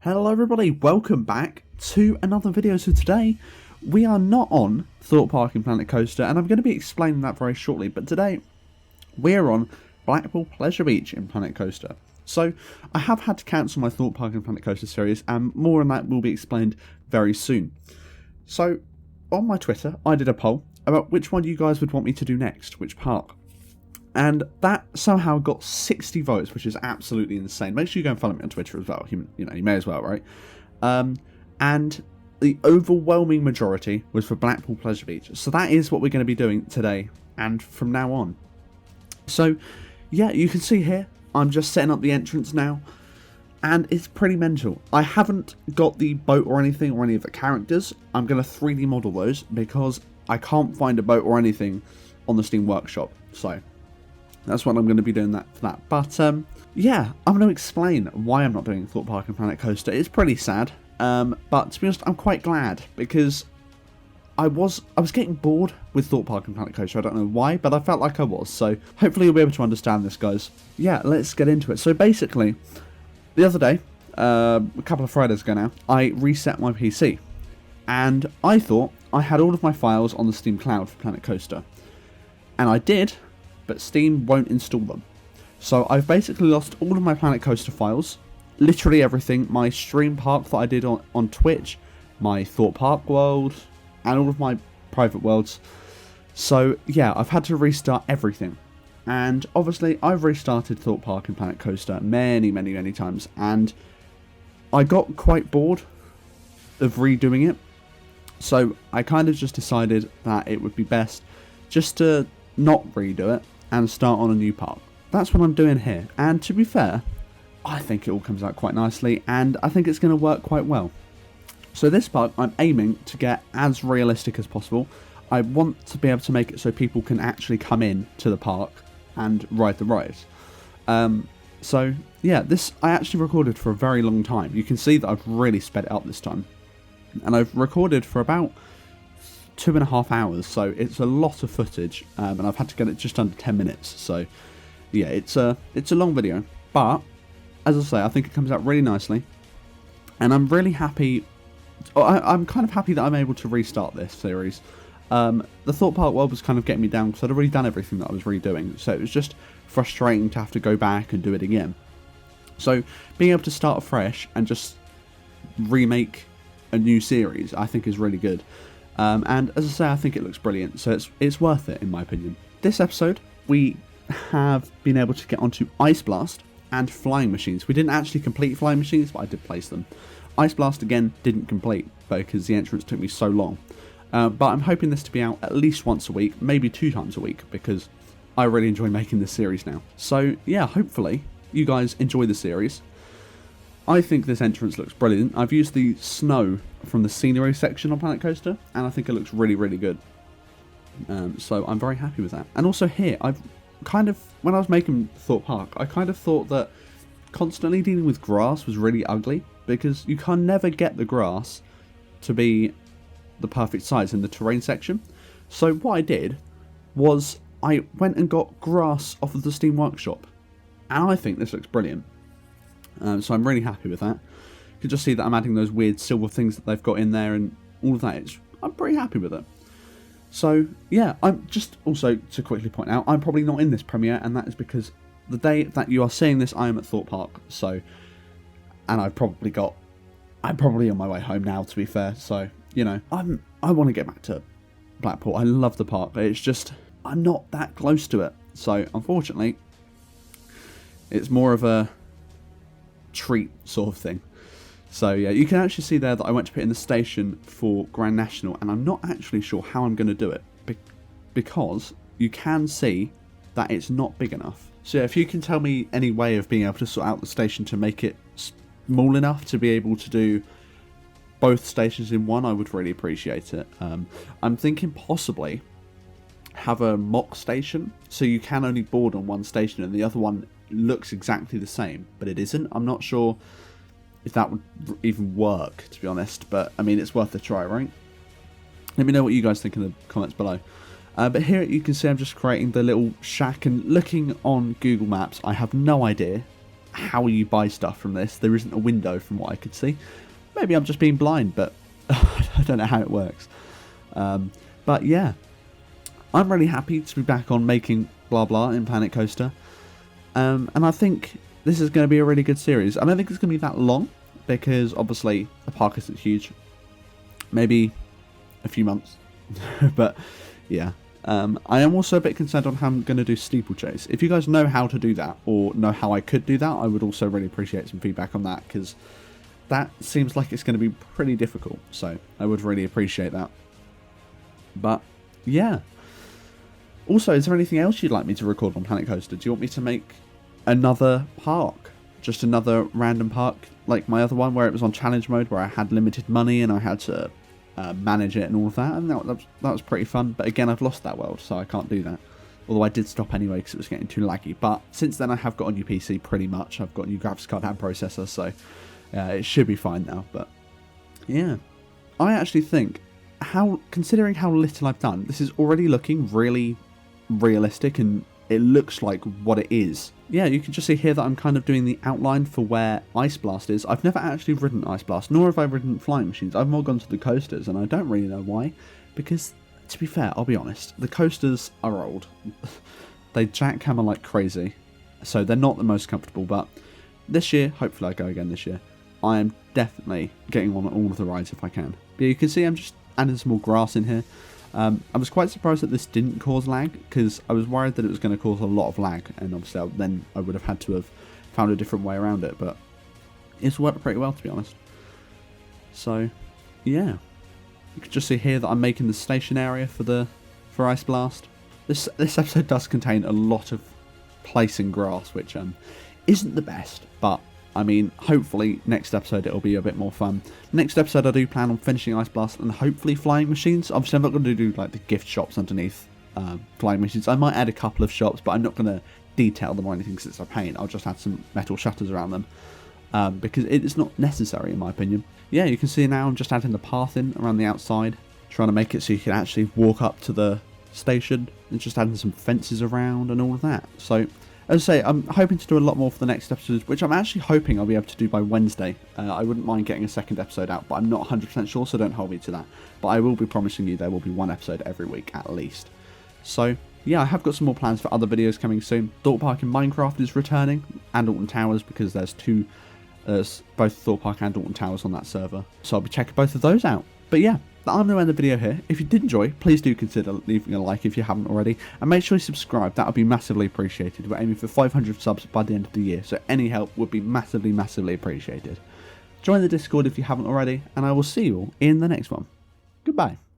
Hello everybody, welcome back to another video. So today we are not on Thorpe Park in Planet Coaster, and I'm going to be explaining that very shortly, but today we're on Blackpool Pleasure Beach in Planet Coaster. So I have had to cancel my Thorpe Park in Planet Coaster series, and more on that will be explained very soon. So on my Twitter I did a poll about which one you guys would want me to do next, which park. And that somehow got 60 votes, which is absolutely insane. Make sure you go and follow me on Twitter as well. You may as well, right? And the overwhelming majority was for Blackpool Pleasure Beach. So that is what we're going to be doing today and from now on. So, yeah, you can see here, I'm just setting up the entrance now. And it's pretty mental. I haven't got the boat or anything or any of the characters. I'm going to 3D model those because I can't find a boat or anything on the Steam Workshop. So that's what I'm going to be doing for that. But, yeah, I'm going to explain why I'm not doing Thorpe Park and Planet Coaster. It's pretty sad, but to be honest, I'm quite glad, because I was getting bored with Thorpe Park and Planet Coaster. I don't know why, but I felt like I was. So hopefully you'll be able to understand this, guys. Yeah, let's get into it. So basically, the other day, a couple of Fridays ago now, I reset my PC. And I thought I had all of my files on the Steam Cloud for Planet Coaster. And I did, but Steam won't install them. So I've basically lost all of my Planet Coaster files, literally everything, my stream park that I did on Twitch, my Thorpe Park world, and all of my private worlds. So yeah, I've had to restart everything. And obviously I've restarted Thorpe Park and Planet Coaster many times, and I got quite bored of redoing it. So I kind of just decided that it would be best just to not redo it and start on a new park. That's what I'm doing here, and to be fair, I think it all comes out quite nicely, and I think it's going to work quite well. So this park, I'm aiming to get as realistic as possible. I want to be able to make it so people can actually come in to the park and ride the rides. So yeah, this I actually recorded for a very long time. You can see that I've really sped it up this time, and I've recorded for about 2.5 hours, so it's a lot of footage, and I've had to get it just under 10 minutes. So yeah, it's a long video, but as I say, I think it comes out really nicely, and I'm really happy. I'm kind of happy that I'm able to restart this series. The Thorpe Park world was kind of getting me down because I'd already done everything that I was redoing, so it was just frustrating to have to go back and do it again. So being able to start afresh and just remake a new series, I think is really good. And as I say, I think it looks brilliant, so it's worth it in my opinion. This episode, we have been able to get onto Ice Blast and Flying Machines. We didn't actually complete Flying Machines, but I did place them. Ice Blast, again, didn't complete because the entrance took me so long. But I'm hoping this to be out at least once a week, maybe 2 times a week, because I really enjoy making this series now. So yeah, hopefully you guys enjoy the series. I think this entrance looks brilliant. I've used the snow from the scenery section on Planet Coaster, and I think it looks really good. So I'm very happy with that. And also here, when I was making Thorpe Park, I kind of thought that constantly dealing with grass was really ugly, because you can never get the grass to be the perfect size in the terrain section. So what I did was I went and got grass off of the Steam Workshop, and I think this looks brilliant. So I'm really happy with that. You can just see that I'm adding those weird silver things that they've got in there and all of that. I'm pretty happy with it. So yeah, I'm just also to quickly point out, I'm probably not in this premiere, and that is because the day that you are seeing this, I am at Thorpe Park. So, and I'm probably on my way home now, to be fair. So, you know, I want to get back to Blackpool. I love the park. It's just, I'm not that close to it. So unfortunately, it's more of a treat sort of thing. So yeah, you can actually see there that I went to put in the station for Grand National, and I'm not actually sure how I'm going to do it, because you can see that it's not big enough. So yeah, if you can tell me any way of being able to sort out the station to make it small enough to be able to do both stations in one, I would really appreciate it. I'm thinking possibly have a mock station, so you can only board on one station and the other one looks exactly the same, but it isn't. I'm not sure if that would even work, to be honest, but I mean, it's worth a try, right? Let me know what you guys think in the comments below. But here you can see I'm just creating the little shack, and looking on Google Maps, I have no idea how you buy stuff from this. There isn't a window from what I could see. Maybe I'm just being blind, but I don't know how it works. But yeah, I'm really happy to be back on making blah blah in Planet Coaster. And I think this is going to be a really good series. I don't think it's going to be that long, because obviously the park isn't huge. Maybe a few months. But yeah, I am also a bit concerned on how I'm going to do steeplechase. If you guys know how to do that, or know how I could do that, I would also really appreciate some feedback on that, because that seems like it's going to be pretty difficult. So I would really appreciate that. But yeah. Also, is there anything else you'd like me to record on Planet Coaster? Do you want me to make another park? Just another random park like my other one, where it was on challenge mode, where I had limited money and I had to manage it and all of that, and that was pretty fun. But again, I've lost that world, so I can't do that. Although I did stop anyway because it was getting too laggy. But since then I have got a new PC pretty much. I've got a new graphics card and processor, so it should be fine now. But yeah, I actually think, considering how little I've done, this is already looking really realistic, and it looks like what it is. Yeah, you can just see here that I'm kind of doing the outline for where Ice Blast is. I've never actually ridden Ice Blast, nor have I ridden flying machines. I've more gone to the coasters, and I don't really know why, because to be fair, I'll be honest, the coasters are old. They jackhammer like crazy, so they're not the most comfortable. But this year, hopefully I go again this year, I am definitely getting on all of the rides if I can. But you can see I'm just adding some more grass in here. I was quite surprised that this didn't cause lag, because I was worried that it was going to cause a lot of lag, and obviously then I would have had to have found a different way around it, but it's worked pretty well, to be honest. So yeah, you can just see here that I'm making the station area for Ice Blast. This episode does contain a lot of placing grass, which isn't the best, but I mean, hopefully next episode it'll be a bit more fun. Next episode I do plan on finishing Ice Blast and hopefully flying machines. Obviously I'm not going to do like the gift shops underneath flying machines. I might add a couple of shops, but I'm not going to detail them or anything because it's a pain. I'll just add some metal shutters around them, because it is not necessary in my opinion. Yeah, you can see now I'm just adding the path in around the outside, trying to make it so you can actually walk up to the station, and just adding some fences around and all of that. So as I say, I'm hoping to do a lot more for the next episodes, which I'm actually hoping I'll be able to do by Wednesday. I wouldn't mind getting a second episode out, but I'm not 100% sure, so don't hold me to that. But I will be promising you there will be one episode every week at least. So yeah, I have got some more plans for other videos coming soon. Thorpe Park in Minecraft is returning, and Alton Towers, because there's both Thorpe Park and Alton Towers on that server. So I'll be checking both of those out. But yeah, I'm going to end the video here. If you did enjoy, please do consider leaving a like if you haven't already, and make sure you subscribe. That would be massively appreciated. We're aiming for 500 subs by the end of the year, so any help would be massively, massively appreciated. Join the Discord if you haven't already, and I will see you all in the next one. Goodbye.